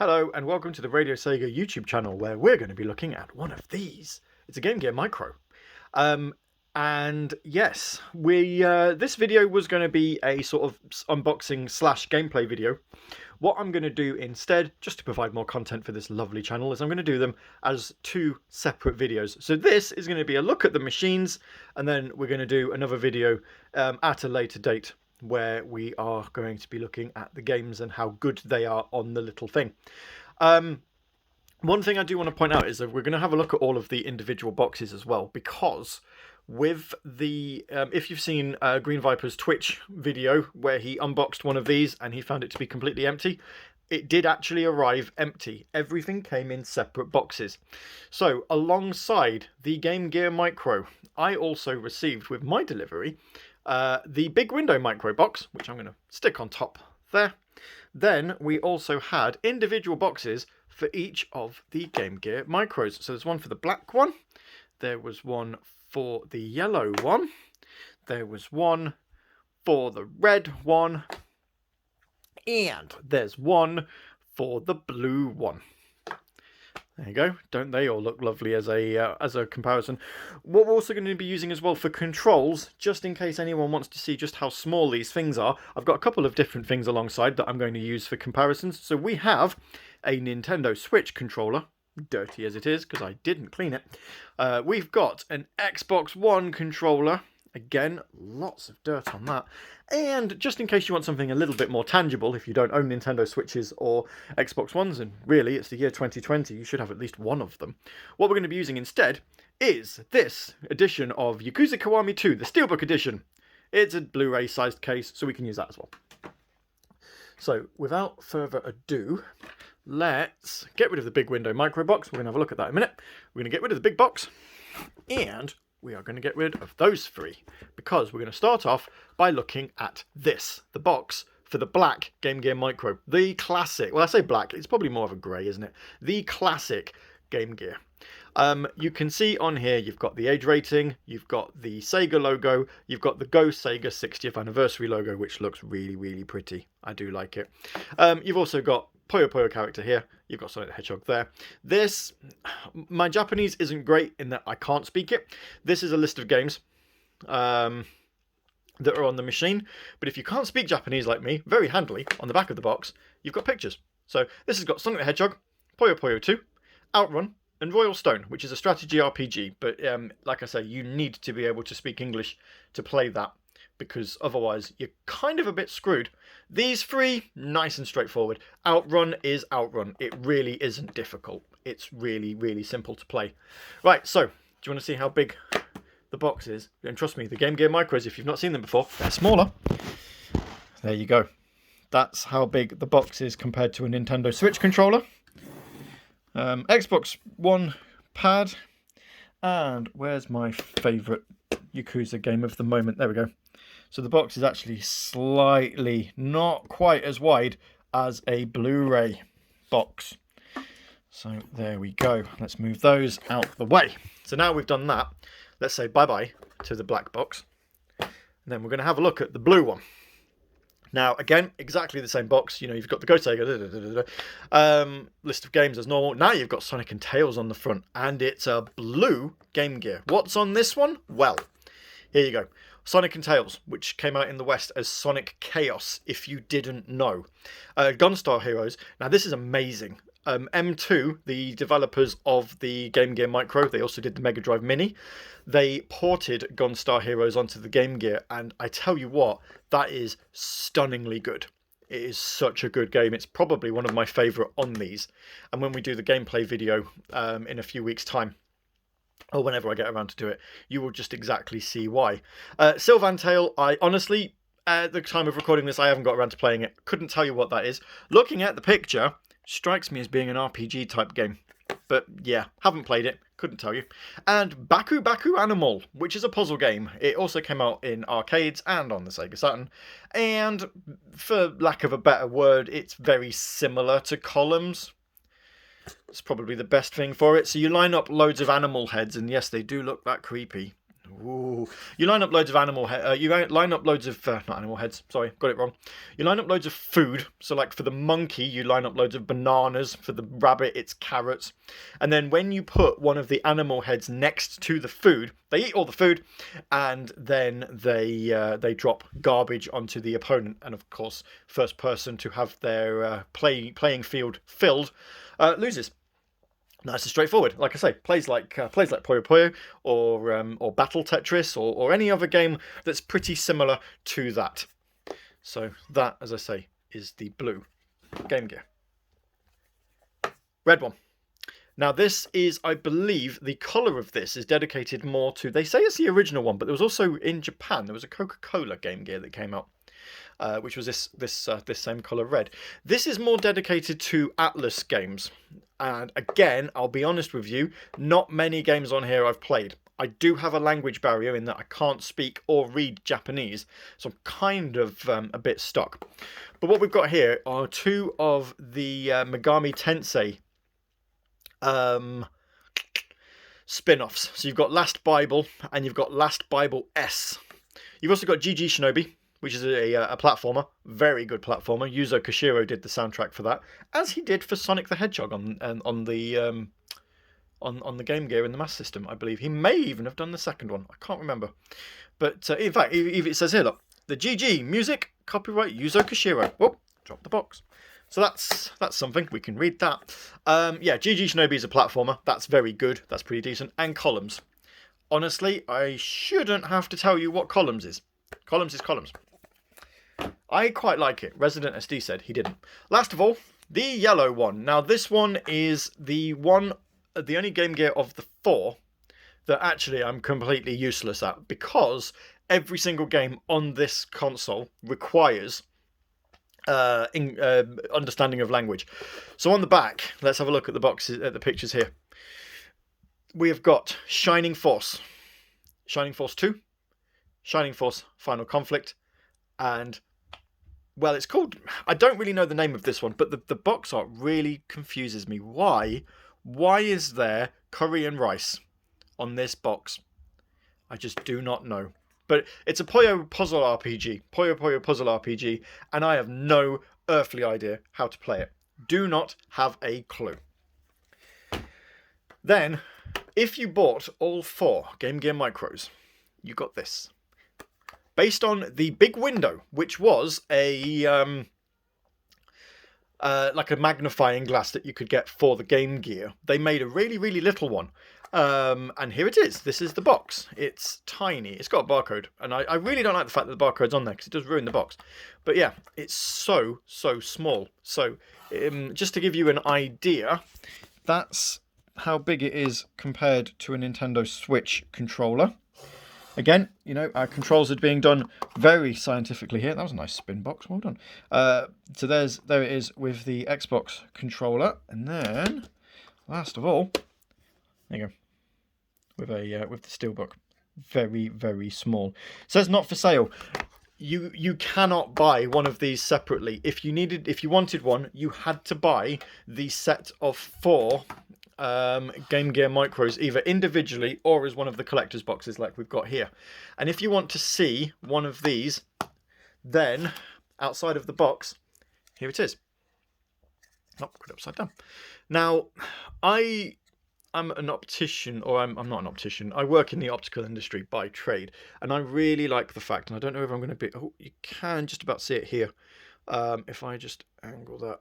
Hello and welcome to the RadioSEGA YouTube channel where we're going to be looking at one of these. It's a Game Gear Micro. And yes, this video was going to be a sort of unboxing slash gameplay video. What I'm going to do instead, just to provide more content for this lovely channel, is I'm going to do them as two separate videos. So this is going to be a look at the machines, and then we're going to do another video at a later date where we are going to be looking at the games and how good they are on the little thing. One thing I do want to point out is that we're going to have a look at all of the individual boxes as well, because with the if you've seen Green Viper's Twitch video where he unboxed one of these and he found it to be completely empty, it did actually arrive empty. Everything came in separate boxes. So alongside the Game Gear Micro, I also received with my delivery the Big Window Micro box, which I'm going to stick on top there. Then we also had individual boxes for each of the Game Gear Micros. So there's one for the black one, there was one for the yellow one, there was one for the red one, and there's one for the blue one. There you go. Don't they all look lovely as a comparison? What we're also going to be using as well for controls, just in case anyone wants to see just how small these things are, I've got a couple of different things alongside that I'm going to use for comparisons. So we have a Nintendo Switch controller, dirty as it is because I didn't clean it. We've got an Xbox One controller. Again, lots of dirt on that. And just in case you want something a little bit more tangible, if you don't own Nintendo Switches or Xbox Ones, and really it's the year 2020, you should have at least one of them. What we're going to be using instead is this edition of Yakuza Kiwami 2, the Steelbook edition. It's a Blu-ray sized case, so we can use that as well. So without further ado, let's get rid of the Big Window Micro box. We're going to have a look at that in a minute. We're going to get rid of the big box, and we are going to get rid of those three, because we're going to start off by looking at this, the box for the black Game Gear Micro. The classic, well I say black, it's probably more of a grey, isn't it? The classic Game Gear. You can see on here you've got the age rating, you've got the Sega logo, you've got the Go Sega 60th anniversary logo, which looks really, really pretty. I do like it. You've also got Puyo Puyo character here. You've got Sonic the Hedgehog there. This, my Japanese isn't great in that I can't speak it. This is a list of games that are on the machine. But if you can't speak Japanese like me, very handily, on the back of the box, you've got pictures. So this has got Sonic the Hedgehog, Puyo Puyo 2, Outrun, and Royal Stone, which is a strategy RPG. But like I say, you need to be able to speak English to play that, because otherwise you're kind of a bit screwed. These three, nice and straightforward. Outrun is Outrun. It really isn't difficult. It's really, really simple to play. Right, so, do you want to see how big the box is? And trust me, the Game Gear Micros, if you've not seen them before, they're smaller. There you go. That's how big the box is compared to a Nintendo Switch controller. Xbox One pad. And where's my favourite Yakuza game of the moment? There we go. So the box is actually slightly, not quite as wide as a Blu-ray box. So there we go. Let's move those out the way. So now we've done that, let's say bye-bye to the black box. And then we're going to have a look at the blue one. Now, again, exactly the same box. You know, you've got the Go Sega list of games as normal. Now you've got Sonic and Tails on the front, and it's a blue Game Gear. What's on this one? Well, here you go. Sonic and Tails, which came out in the West as Sonic Chaos, if you didn't know. Gunstar Heroes. Now, this is amazing. M2, the developers of the Game Gear Micro, they also did the Mega Drive Mini. They ported Gunstar Heroes onto the Game Gear, and I tell you what, that is stunningly good. It is such a good game. It's probably one of my favourite on these. And when we do the gameplay video in a few weeks' time, or whenever I get around to do it, you will just exactly see why. Sylvan Tale, I honestly, at the time of recording this, I haven't got around to playing it. Couldn't tell you what that is. Looking at the picture, strikes me as being an RPG type game. But yeah, haven't played it, couldn't tell you. And Baku Baku Animal, which is a puzzle game. It also came out in arcades and on the Sega Saturn. And for lack of a better word, it's very similar to Columns. It's probably the best thing for it. So you line up loads of animal heads, and yes, they do look that creepy. Ooh. You line up loads of line up loads of not animal heads. Sorry, got it wrong. You line up loads of food. So, like for the monkey, you line up loads of bananas. For the rabbit, it's carrots. And then when you put one of the animal heads next to the food, they eat all the food, and then they drop garbage onto the opponent. And of course, first person to have their playing field filled loses. Nice and straightforward. Like I say, plays like Puyo Puyo or Battle Tetris or any other game that's pretty similar to that. So that, as I say, is the blue Game Gear. Red one. Now this is, I believe, the colour of this is dedicated more to. They say it's the original one, but there was also in Japan there was a Coca-Cola Game Gear that came out. Which was this same colour red. This is more dedicated to Atlas games. And again, I'll be honest with you, not many games on here I've played. I do have a language barrier in that I can't speak or read Japanese, so I'm kind of a bit stuck. But what we've got here are two of the Megami Tensei spin-offs. So you've got Last Bible and you've got Last Bible S. You've also got GG Shinobi, which is a platformer, very good platformer. Yuzo Koshiro did the soundtrack for that, as he did for Sonic the Hedgehog on the Game Gear in the Master System, I believe. He may even have done the second one. I can't remember. But in fact, it says here, look, the GG music, copyright Yuzo Koshiro. Whoop, drop the box. So that's something. We can read that. Yeah, GG Shinobi is a platformer. That's very good. That's pretty decent. And Columns. Honestly, I shouldn't have to tell you what Columns is. Columns is Columns. I quite like it. Resident SD said he didn't. Last of all, the yellow one. Now this one is the only Game Gear of the 4 that actually I'm completely useless at, because every single game on this console requires understanding of language. So on the back, let's have a look at the boxes, at the pictures here. We have got Shining Force, Shining Force 2, Shining Force Final Conflict, and, well, it's called, I don't really know the name of this one, but the box art really confuses me. Why is there Korean rice on this box? I just do not know. But it's a Puyo puzzle RPG, Puyo puzzle RPG, and I have no earthly idea how to play it. Do not have a clue. Then, if you bought all 4 Game Gear Micros, you got this. Based on the big window, which was a like a magnifying glass that you could get for the Game Gear, they made a really, really little one. And here it is. This is the box. It's tiny. It's got a barcode. And I really don't like the fact that the barcode's on there, because it does ruin the box. But yeah, it's so small. So just to give you an idea, that's how big it is compared to a Nintendo Switch controller. Again, you know, our controls are being done very scientifically here. That was a nice spin box. Well done. So there it is with the Xbox controller. And then, last of all, there you go, with the steelbook. Very, very small. It says not for sale. You cannot buy one of these separately. If you wanted one, you had to buy the set of 4 Game Gear Micros, either individually or as one of the collector's boxes like we've got here. And if you want to see one of these, then outside of the box, here it is. Oh, put it upside down. Now, I'm an optician, or I'm not an optician. I work in the optical industry by trade, and I really like the fact, and I don't know if I'm going to be. Oh, you can just about see it here. If I just angle that.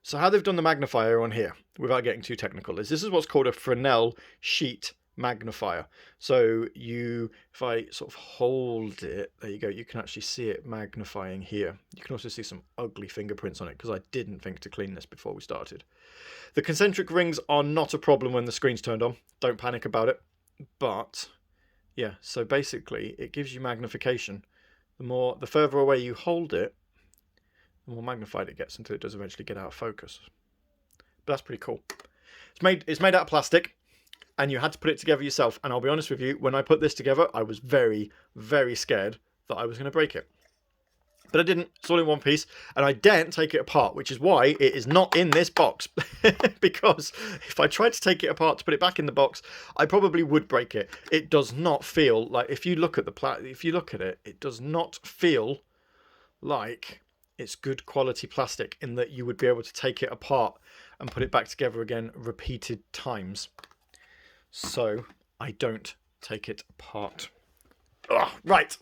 So how they've done the magnifier on here, without getting too technical, is this is what's called a Fresnel sheet magnifier. So if I sort of hold it, there you go, you can actually see it magnifying here. You can also see some ugly fingerprints on it, because I didn't think to clean this before we started. The concentric rings are not a problem when the screen's turned on. Don't panic about it. But yeah, so basically it gives you magnification. The further away you hold it, the more magnified it gets until it does eventually get out of focus. But that's pretty cool. It's made out of plastic, and you had to put it together yourself. And I'll be honest with you, when I put this together, I was very, very scared that I was going to break it. But I didn't. It's all in one piece, and I daren't take it apart, which is why it is not in this box. Because if I tried to take it apart to put it back in the box, I probably would break it. It does not feel like, if you look at it, it does not feel like it's good quality plastic, in that you would be able to take it apart and put it back together again repeated times. So I don't take it apart. Right.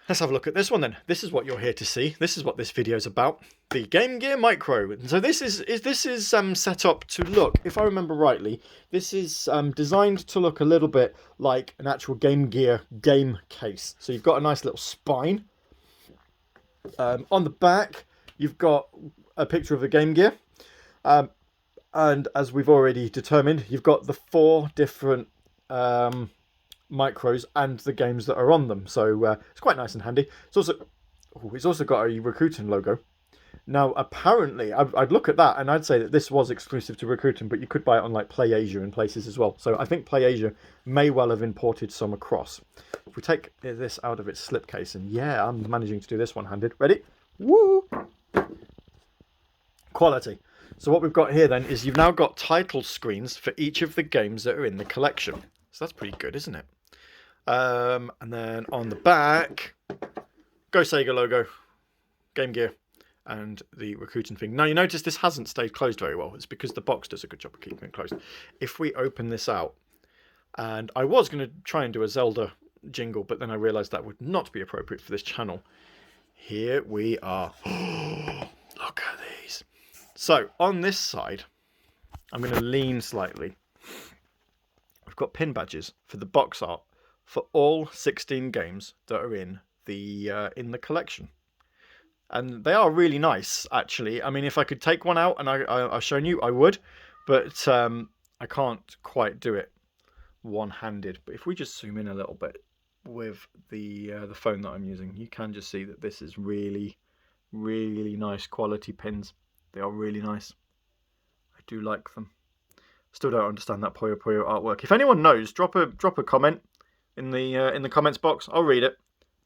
Let's have a look at this one then. This is what you're here to see. This is what this video is about. The Game Gear Micro. And so this is set up to look, if I remember rightly, this is designed to look a little bit like an actual Game Gear game case. So you've got a nice little spine. On the back, you've got a picture of the Game Gear. And as we've already determined, you've got the 4 different micros and the games that are on them, so it's quite nice and handy. It's also got a Rakuten logo. Now apparently I'd look at that and I'd say that this was exclusive to Rakuten, but you could buy it on like PlayAsia and places as well, so I think PlayAsia may well have imported some across. If we take this out of its slipcase, and yeah, I'm managing to do this one-handed. Ready? Woo! Quality. So what we've got here then is you've now got title screens for each of the games that are in the collection. So that's pretty good, isn't it? And then on the back, Go Sega logo, Game Gear, and the Rakuten thing. Now you notice this hasn't stayed closed very well. It's because the box does a good job of keeping it closed. If we open this out, and I was going to try and do a Zelda jingle, but then I realised that would not be appropriate for this channel. Here we are. Look at these. So on this side, I'm going to lean slightly. We've got pin badges for the box art for all 16 games that are in the collection, and they are really nice, actually. I mean, if I could take one out and I've shown you, I would, but I can't quite do it one-handed. But if we just zoom in a little bit with the phone that I'm using, you can just see that this is really, really nice quality pins. They are really nice. I do like them. Still don't understand that Puyo Puyo artwork. If anyone knows, drop a comment in the comments box. I'll read it.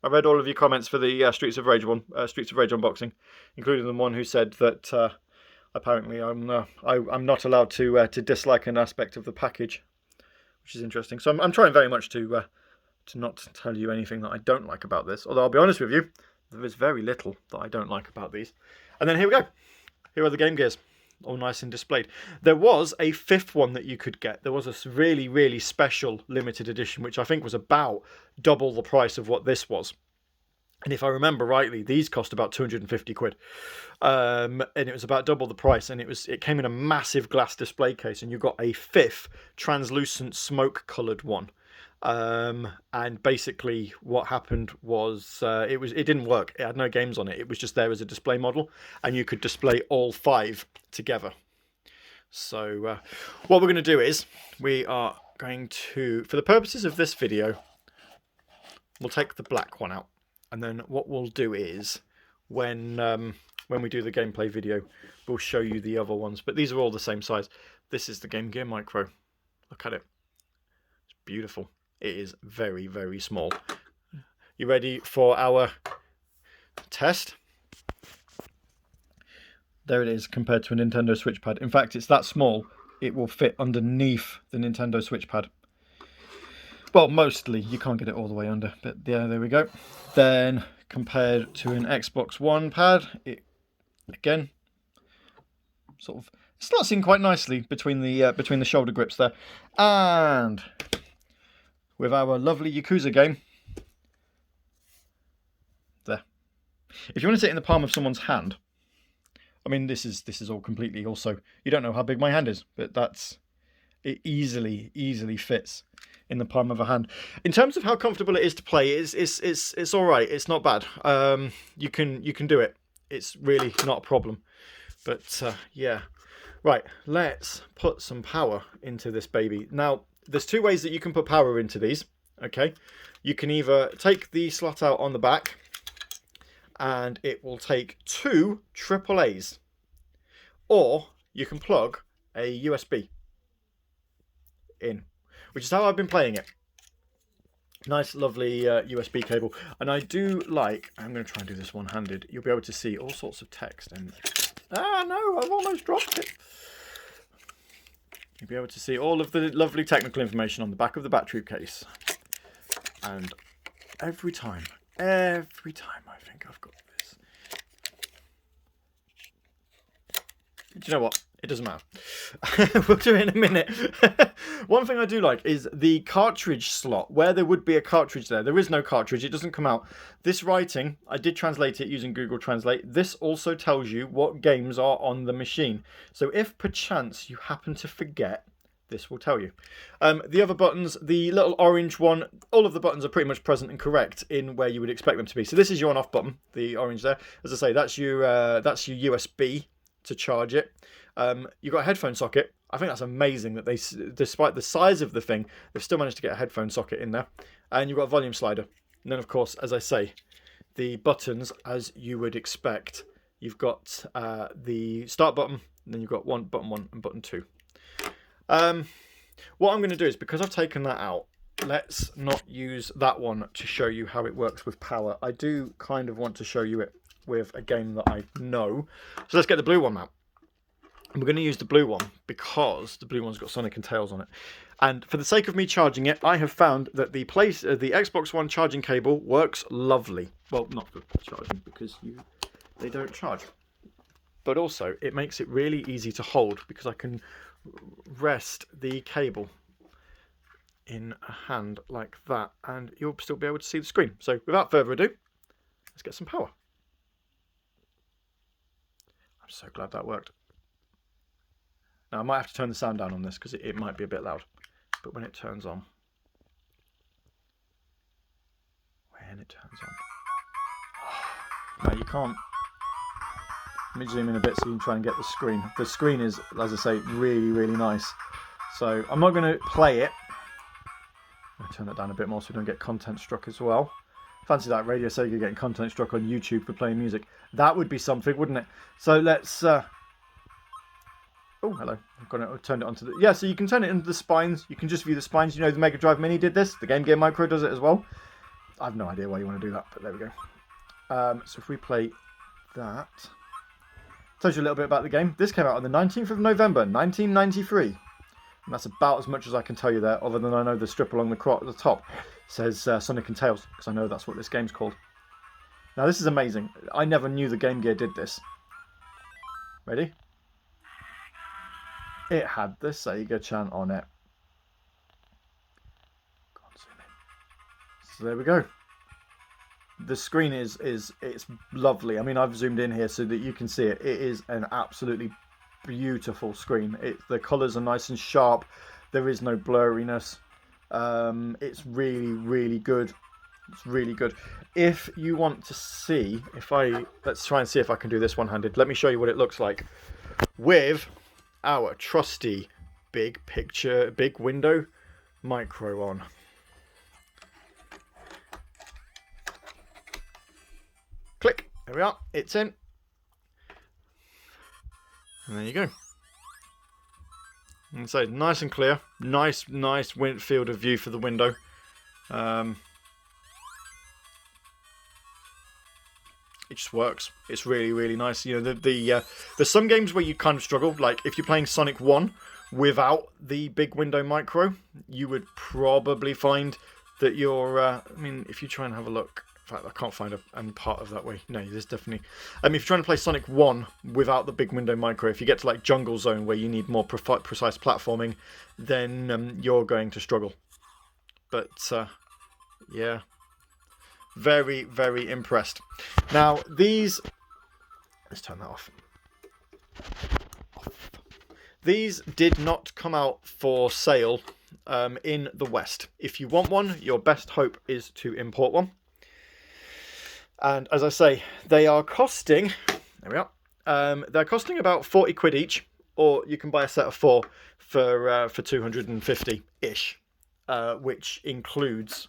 I read all of your comments for the Streets of Rage unboxing, including the one who said that apparently I'm not allowed to dislike an aspect of the package, which is interesting. So I'm trying very much to not tell you anything that I don't like about this. Although I'll be honest with you, there is very little that I don't like about these. And then here we go. Here are the Game Gears, all nice and displayed. There was a 5th one that you could get. There was a really, really special limited edition, which I think was about double the price of what this was. And if I remember rightly, these cost about 250 quid. And it was about double the price, and it came in a massive glass display case, and you got a 5th translucent smoke-coloured one. And basically what happened was it didn't work. It had no games on it. It was just there as a display model, and you could display all 5 together. So what we're going to do is we are going to, for the purposes of this video, we'll take the black one out, and then what we'll do is when we do the gameplay video, we'll show you the other ones. But these are all the same size. This is the Game Gear Micro. Look at it. It's beautiful. It is very, very small. You ready for our test? There it is compared to a Nintendo Switch pad. In fact, it's that small, it will fit underneath the Nintendo Switch pad. Well, mostly. You can't get it all the way under, but yeah, there we go. Then compared to an Xbox One pad, it again sort of slots in quite nicely between the shoulder grips there. And with our lovely Yakuza game there. If you want to sit in the palm of someone's hand, I mean, this is all completely also, you don't know how big my hand is, but it easily fits in the palm of a hand. In terms of how comfortable it is to play, it's all right. It's not bad. You can do it. It's really not a problem. But yeah, right. Let's put some power into this baby. Now, there's 2 ways that you can put power into these. Okay, you can either take the slot out on the back, and it will take 2 AAAs, or you can plug a USB in, which is how I've been playing it. Nice, lovely USB cable. And I do like, I'm going to try and do this one-handed, you'll be able to see all sorts of text. And ah, no, I've almost dropped it. You'll be able to see all of the lovely technical information on the back of the battery case. And every time I think I've got this. Do you know what? It doesn't matter. We'll do it in a minute. One thing I do like is the cartridge slot. Where there would be a cartridge there is no cartridge. It doesn't come out. This writing, I did translate it using Google Translate. This also tells you what games are on the machine. So if perchance you happen to forget, this will tell you. The other buttons, the little orange one, all of the buttons are pretty much present and correct in where you would expect them to be. So this is your on-off button, the orange there. As I say, that's your USB to charge it. You've got a headphone socket. I think that's amazing that they, despite the size of the thing, they've still managed to get a headphone socket in there. And you've got a volume slider. And then, of course, as I say, the buttons, as you would expect, you've got the start button, and then you've got button 1 and button 2. What I'm going to do is, because I've taken that out, let's not use that one to show you how it works with power. I do kind of want to show you it with a game that I know. So let's get the blue one out. And we're going to use the blue one because the blue one's got Sonic and Tails on it. And for the sake of me charging it, I have found that the Xbox One charging cable works lovely. Well, not for charging because they don't charge. But also, it makes it really easy to hold because I can rest the cable in a hand like that and you'll still be able to see the screen. So without further ado, let's get some power. I'm so glad that worked. Now I might have to turn the sound down on this because it might be a bit loud, but when it turns on, now you can't. Let me zoom in a bit so you can try and get the screen. The screen is, as I say, really, really nice. So I'm not going to play it. I'm going to turn that down a bit more so we don't get content struck as well. Fancy that, RadioSEGA getting content struck on YouTube for playing music. That would be something, wouldn't it? So let's... Oh, hello. I've turned it onto the... Yeah, so you can turn it into the spines. You can just view the spines. You know the Mega Drive Mini did this. The Game Gear Micro does it as well. I have no idea why you want to do that, but there we go. So if we play that... Tells you a little bit about the game. This came out on the 19th of November, 1993. And that's about as much as I can tell you there, other than I know the strip along the top says Sonic and Tails, because I know that's what this game's called. Now this is amazing. I never knew the Game Gear did this. Ready? It had the Sega chant on it. So there we go. The screen it's lovely. I mean, I've zoomed in here so that you can see it. It is an absolutely beautiful screen. The colours are nice and sharp. There is no blurriness. It's really, really good. It's really good. If you want to see, let's try and see if I can do this one-handed. Let me show you what it looks like with our trusty big window micro on. Click. There we are. It's in. And there you go. And so nice and clear. Nice field of view for the window. It just works. It's really, really nice. You know, there's some games where you kind of struggle. Like if you're playing Sonic 1 without the big window micro, you would probably find that you're... I mean, if you try and have a look... In fact, I can't find any part of that way. No, there's definitely... if you're trying to play Sonic 1 without the big window micro, if you get to like Jungle Zone where you need more precise platforming, then you're going to struggle. But, yeah. Very, very impressed. Now, these... Let's turn that off. These did not come out for sale in the West. If you want one, your best hope is to import one. And as I say, they are costing... There we are. They're costing about 40 quid each, or you can buy a set of 4 for 250-ish, which includes...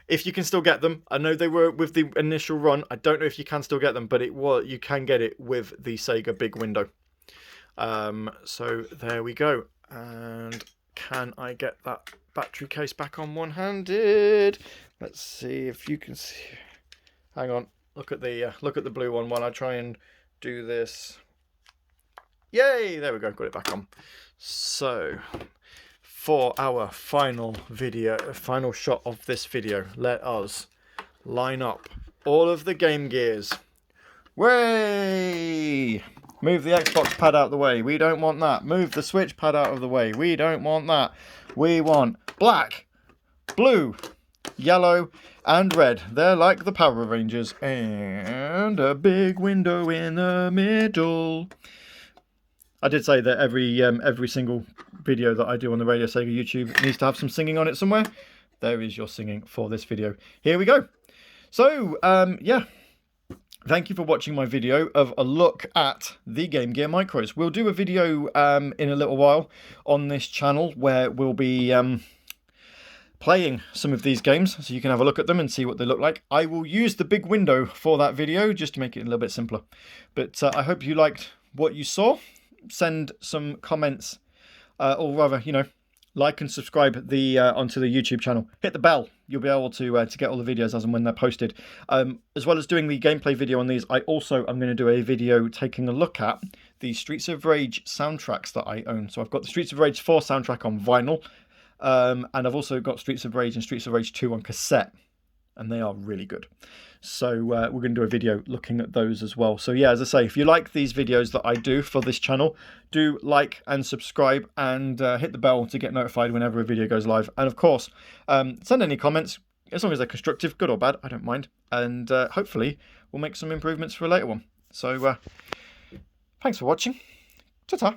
If you can still get them, I know they were with the initial run. I don't know if you can still get them, but you can get it with the Sega big window. So there we go. And can I get that battery case back on one-handed? Let's see if you can see. Hang on. Look at the blue one while I try and do this. Yay! There we go. Got it back on. So, for our final shot of this video, let us line up all of the Game Gears. Way! Move the Xbox pad out of the way. We don't want that. Move the Switch pad out of the way. We don't want that. We want black, blue, yellow, and red. They're like the Power Rangers. And a big window in the middle. I did say that every single video that I do on the RadioSEGA YouTube needs to have some singing on it somewhere. There is your singing for this video. Here we go. So, yeah. Thank you for watching my video of a look at the Game Gear Micros. We'll do a video in a little while on this channel where we'll be playing some of these games so you can have a look at them and see what they look like. I will use the big window for that video just to make it a little bit simpler. But I hope you liked what you saw. Send some comments, or rather, you know, like and subscribe onto the YouTube channel. Hit the bell. You'll be able to get all the videos as and when they're posted. As well as doing the gameplay video on these, I also am going to do a video taking a look at the Streets of Rage soundtracks that I own. So I've got the Streets of Rage 4 soundtrack on vinyl, and I've also got Streets of Rage and Streets of Rage 2 on cassette, and they are really good. So we're going to do a video looking at those as well. So yeah, as I say, if you like these videos that I do for this channel, do like and subscribe and hit the bell to get notified whenever a video goes live. And of course, send any comments, as long as they're constructive, good or bad, I don't mind. And hopefully we'll make some improvements for a later one. So thanks for watching. Ta-ta.